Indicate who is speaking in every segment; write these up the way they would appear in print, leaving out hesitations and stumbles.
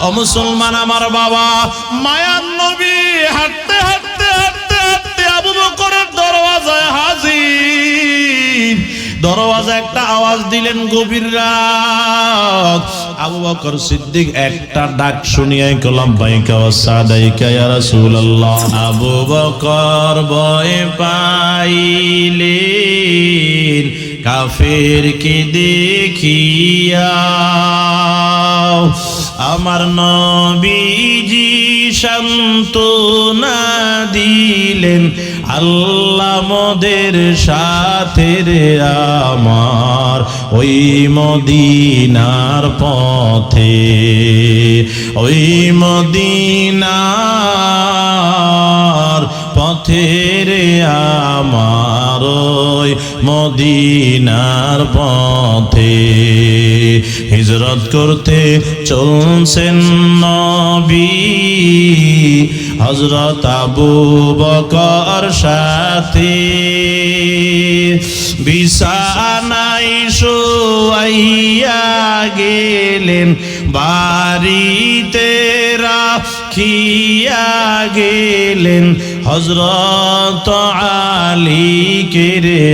Speaker 1: ও মুসলমান আমার বাবা, মায়ার নবী হাঁটতে হাঁটতে হাঁটতে হাঁটতে আবু বকরের দরওয়াজায় হাজির। দরওয়াজা একটা আওয়াজ দিলেন, গভীর রাত। আবু বকর সিদ্দিক একটা ডাক শুনিয়াই লাব্বাইকা ওয়া সাদাইকা ইয়া রাসূলুল্লাহ। আবু বকর ভয় পাইলেন কাফেরকে দেখিয়া, আমার নবীজি সান্ত্বনা দিলেন, আল্লাহ মোদের সাথে রে আমার ওই মদিনার পথে, ওই মদিনার পথে রে আমার ওই মদিনার পথে। হিজরত করতে চলছেন নবী হযরত আবু বকর সাথে, বিছানায় শুয়াইয়া গেলেন, বাড়িতে রাখিয়া গেলেন হযরত আলীকে রে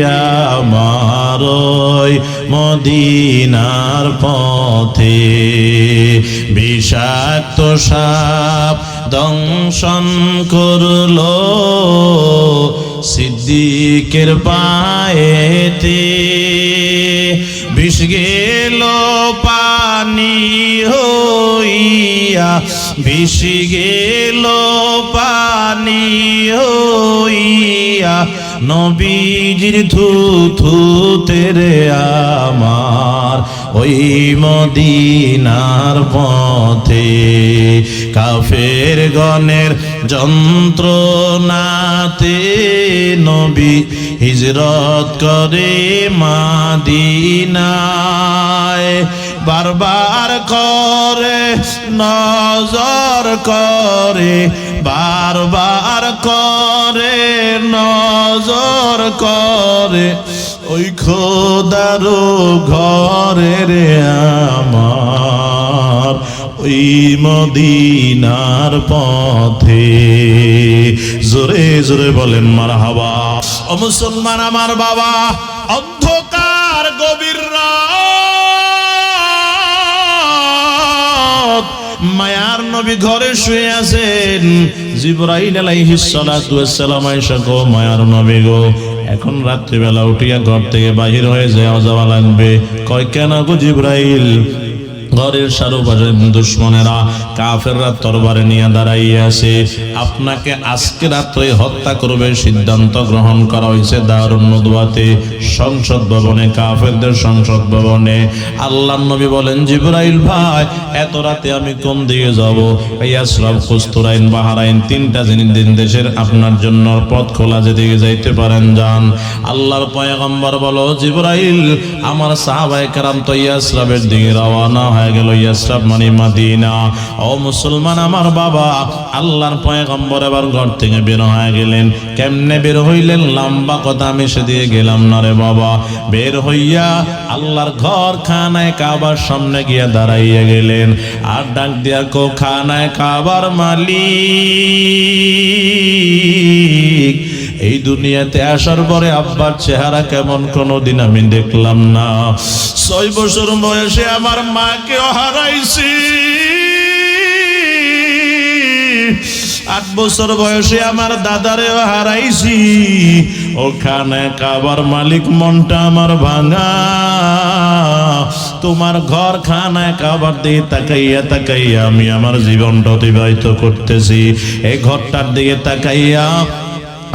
Speaker 1: আমার ওই মদিনার পথে। বিষাক্ত সাপ দংশন করলো সিদ্দিকের পায়েতে, বিষ গেল পানি হইয়া, বিষ গেল পানি হইয়া, নবীজির থুথুতে রে আমার ওই মদিনার পথে। কাফের গণের যন্ত্রণাতে নবী হিজরত করে মদিনায়, বারবার করে নজর করে, বারবার করে নজর করে ওই খোদার ঘরে রে আমার ওই মদিনার পথে। জোরে জোরে বলেন মারহাবা। ও মুসলমান আমার বাবা, অন্ধকার গভীর রাত, মায়ার নবী ঘরে শুয়ে আছেন। জিবরাইল আলাইহিস সালাতু ওয়াস সালাম আয়েশা গো মায়ার নবী গো, এখন রাত্রিবেলা উঠিয়া ঘর থেকে বাহির হয়ে যাওয়া লাগবে। কয় কেন গো জিবরাইল? ঘরের চারপাশে দুশ্মনেরা কাফেররা তরবারে নিয়ে দাঁড়াইয়া আছে, আপনাকে আজকে রাত্রে হত্যা করবে সিদ্ধান্ত গ্রহণ করা হয়েছে দারুন নদওয়াতে, সংসদ ভবনে, কাফেরদের সংসদ ভবনে। আল্লাহর নবী বলেন, জিবরাইল ভাই এত রাতে আমি কোন দিকে যাব? ইয়াসরাব, কুস্তুরাইন, বাহরাইন তিনটা দেশের আপনার জন্য পথ খোলা, যেদিকে যাইতে পারেন যান। আল্লাহর পয়গম্বর বলো, জিবরাইল আমার সাহাবায়ে কেরাম তো ইয়াসরাবের দিকে রওনা হয়ে গেল। ইয়াসরাব মানে মদিনা। ও মুসলমান আমার বাবা, আল্লাহর পয়গম্বর এবার ঘর থেকে বের হয়ে গেলেন। কেমনে বের হইলেন? লম্বা কথা আমি সেদিকে গেলাম না রে বাবা। বের হইয়া আল্লাহর ঘর খানায় কাবার সামনে গিয়া দাঁড়াইয়া গেলেন, আর ডাক দিয়া কো খানায় কাবার মালিক, এই দুনিয়াতে আসার পরে আব্বার চেহারা কেমন কোনোদিন আমি দেখলাম না। 6 বছর বয়সে আমার মাকেও হারাইছি, 8 বছর বয়সে আমার দাদারেও হারাইছি। ওখানে কাবার মালিক, মনটা আমার ভাঙা। তোমার ঘর খানায় কাবার দিয়ে তাকাইয়া তাকাইয়া আমি আমার জীবনটা অতিবাহিত করতেছি। এই ঘরটার দিকে তাকাইয়া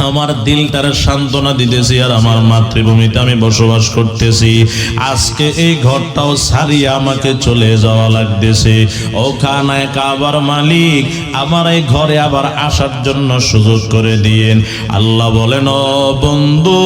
Speaker 1: আমার দিলটার সান্ত্বনা দিতেছি, আর আমার মাতৃভূমিতে আমি বসবাস করতেছি। আজকে এই ঘরটাও ছাড়িয়ে আমাকে চলে যাওয়া লাগতেছে। ওখানে কাবার মালিক আমার এই ঘরে আবার আসার জন্য সুযোগ করে দিয়েন। আল্লাহ বলেন, ও বন্ধু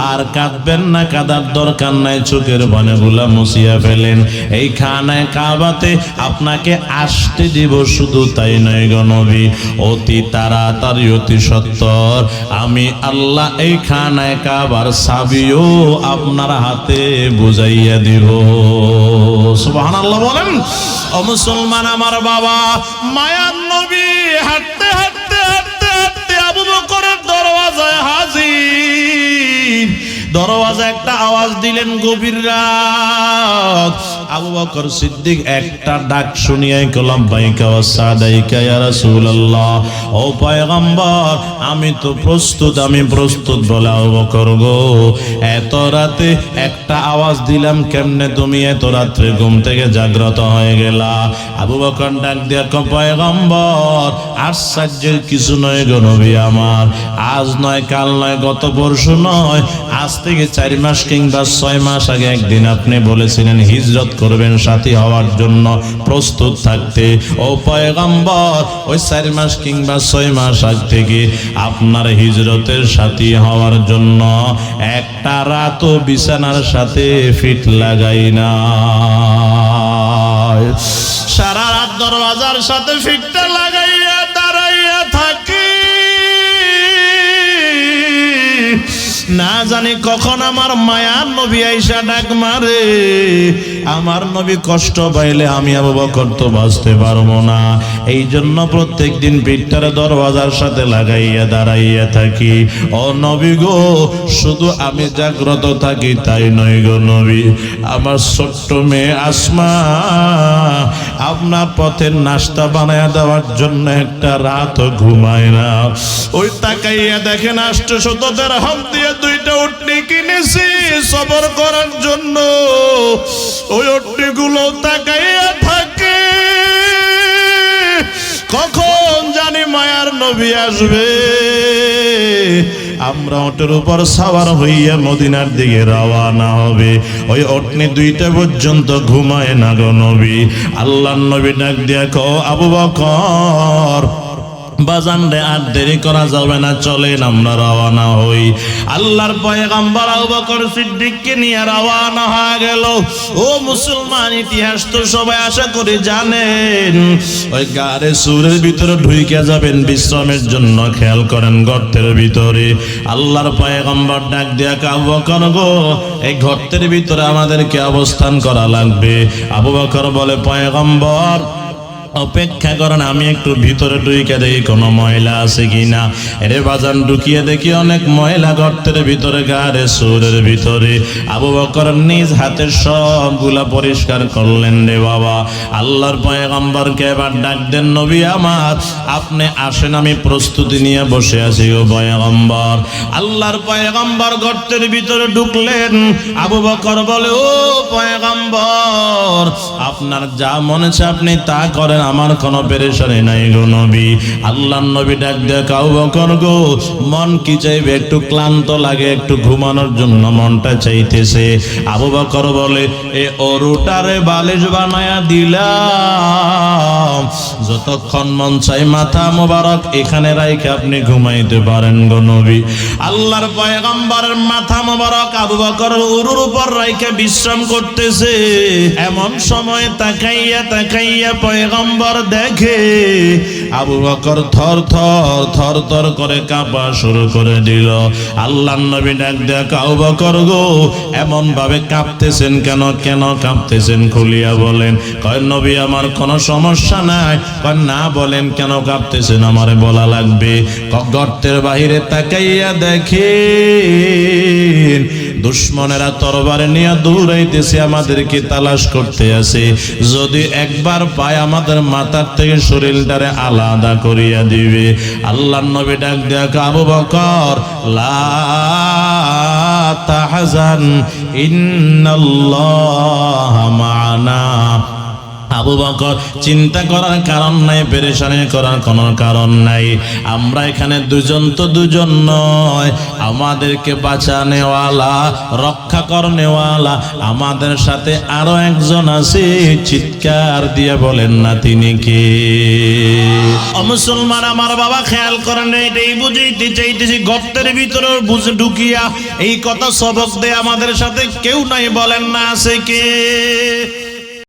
Speaker 1: আর কাঁদবেন না, কাঁদার দরকার নাই, চোখের পানিগুলা মুছিয়া ফেলেন। এই খানায় কাবাতে আপনাকে আসতে দিব, শুধু তাই নয় গো নবী, ও অতি তাড়াতাড়ি অতি সত্বর আমি আল্লাহ এই খানায় কাবার চাবিও আপনার হাতে বুঝাইয়া দিব। সুবহানাল্লাহ বলেন। ও মুসলমান আমার বাবা, মায়ার নবী হাঁটতে হাঁটতে হাঁটতে হাঁটতে আবু বকরের দরওয়াজায় হাজির। দরওয়াজা একটা আওয়াজ দিলেন, গভীর রাত। আবু বকর সিদ্দিক একটা ডাক শুনিয়াই কলম বাইকা ওয়া সাদাইকা ইয়া রাসূলুল্লাহ, ও পয়গম্বর আমি তো প্রস্তুত, আমি প্রস্তুত বলে। আবু বকর গো, এত রাতে একটা আওয়াজ দিলাম, কেমনে তুমি এত রাত্রে ঘুম থেকে জাগ্রত হয়ে গেলা? আবু বকর ডাক দিয়া কয়, পয়গম্বর আশ্চর্যের কিছু নয় গো নবী আমার, আজ নয় কাল নয় গত পরশু নয়, আজ থেকে 4 মাস কিংবা 6 মাস আগে একদিন আপনি বলেছিলেন হিজরত করবেন সাথী হওয়ার জন্য প্রস্তুত থাকতে। ও পয়গম্বর ওই 4 মাস কিংবা 6 মাস আগ থেকে আপনার হিজরতের সাথী হওয়ার জন্য একটা রাতও বিছানার সাথে ফিট লাগাই না, সারা রাত দরওয়াজার সাথে ফিটটা লাগাইয়া দাঁড়াইয়া থাকি। না জানি কখন আমার মায়ার নবী আইসা ডাক মারে। আমার নবী কষ্ট পাইলে আমি আবু বকর তো বাঁচতে পারবো না, এই জন্য প্রত্যেক দিন পিঠটার দরওয়াজার সাথে লাগাইয়া দাঁড়াইয়া থাকি। ও নবী গো, শুধু আমি জাগ্রত থাকি তাই নয় গো নবী, আমার ছোট্ট মেয়ে আসমা আপনার পথের নাস্তা বানায়া দেওয়ার জন্য একটা রাত ঘুমায় না। ওই তাকাইয়া দেখেন 800 দিরহাম দিয়ে 2টা উটনি কিনেছি সবর করার জন্য। ওই উটনিগুলো তাকাইয়া থাকে, কখন জানি মায়ার নবী আসবে। আমরা ওটের উপর সাওয়ার হইয়া মদিনার দিকে রওনা হবে। ওই উটনি 2টা পর্যন্ত ঘুমায় না গো নবী। আল্লাহর নবী ডাক দিয়া কও, আবু বকর বাজান রে, আর দেরি করা যাবে না, চলেন আমরা রওনা হই। আল্লাহর পয়গম্বর আবু বকর সিদ্দিককে নিয়ে রওনা হয়ে গেল। ও মুসলমান, ইতিহাস তো সবাই আশা করে জানেন। ওই গারে সুরের ভিতরে ঢুইকে যাবেন বিশ্রামের জন্য, খেয়াল করেন গর্তের ভিতরে আল্লাহর পয়গম্বর ডাক দিয়া আবু বকর গো, এই গর্তের ভিতরে আমাদেরকে অবস্থান করা লাগবে। আবু বকর বলে, পয়গম্বর অপেক্ষা করেন, আমি একটু ভিতরে ঢুকে দেখি কোনো ময়লা আছে কিনা। এরে বাজান ঢুকিয়ে দেখি অনেক ময়লা গর্তের ভিতরে, গারে সুরের ভিতরে। আবু বকর নিজ হাতে সবগুলা পরিষ্কার করলেন রে বাবা। আল্লাহর পয়গম্বরকে এবার ডাক দেন, নবী আমার আপনি আসেন, আমি প্রস্তুতি নিয়ে বসে আছি গো পয়গম্বর। আল্লাহর পয়গম্বর গর্তের ভিতরে ঢুকলেন। আবু বকর বলে, ও পয়গম্বর আপনার যা মনে আছে আপনি তা করেন, আমার কোনো পেরেশানি নাই গো নবী। আল্লাহর নবী ডাক দিয়ে আবু বকর গো, মন কি চাইবে? একটু ক্লান্ত লাগে, একটু ঘুমানোর জন্য মনটা চাইতেছে। আবু বকর বলে, এ অরুটারে বালিশ বানায়া দিলাম, যতক্ষণ মন চাই মাথা মোবারক এখানে রাইখে আপনি ঘুমাইতে পারেন গো নবী। আল্লাহর পয়গম্বরের মাথা মোবারক আবু বকর উরুর উপর রাইখে বিশ্রাম করতেছে। এমন সময় তাকাইয়া তাকাইয়া পয়গম্বর দেখে আবু বকর থর থর করে কাঁপা শুরু করে দিল। আল্লাহর নবী ডাক দেয়া, আবু বকর গো, এমন ভাবে কাঁপতেছেন কেন? কেন কাঁপতেছেন খুলিয়া বলেন। কয় নবী আমার কোনো সমস্যা নাই। কয় না, বলেন কেন কাঁপতেছেন, আমারে বলা লাগবে। গর্তের বাহিরে তাকাইয়া দেখেন দুশ্মনেরা তরবারে নিয়ে দৌড়াইতেছে, আমাদেরকে তালাশ করতে আছে। যদি একবার পায় আমাদের মাথার থেকে শরীরটারে আলাদা করিয়া দিবে। আল্লাহর নবী ডাক দেয়া, আবু বকর লা তাহজান ইন্নাল্লাহা মা'ানা। আবু বকর চিন্তা করার কারণ নাই, পেরেশানি করার কোনো কারণ নাই। আমরা এখানে দুজন তো দুজন নয়, আমাদেরকে বাঁচানেওয়ালা, রক্ষা করনেওয়ালা আমাদের সাথে আরো একজন আছে। চিৎকার দিয়ে বলেন না তিনি কে? ও মুসলমান আমার বাবা, খেয়াল করেন, এটাই বুঝাইতে চাইতেছি। গর্তের ভিতরে বুঝে ঢুকিয়া এই কথা সবক দেয় আমাদের সাথে কেউ নাই, বলেন না আছে কে?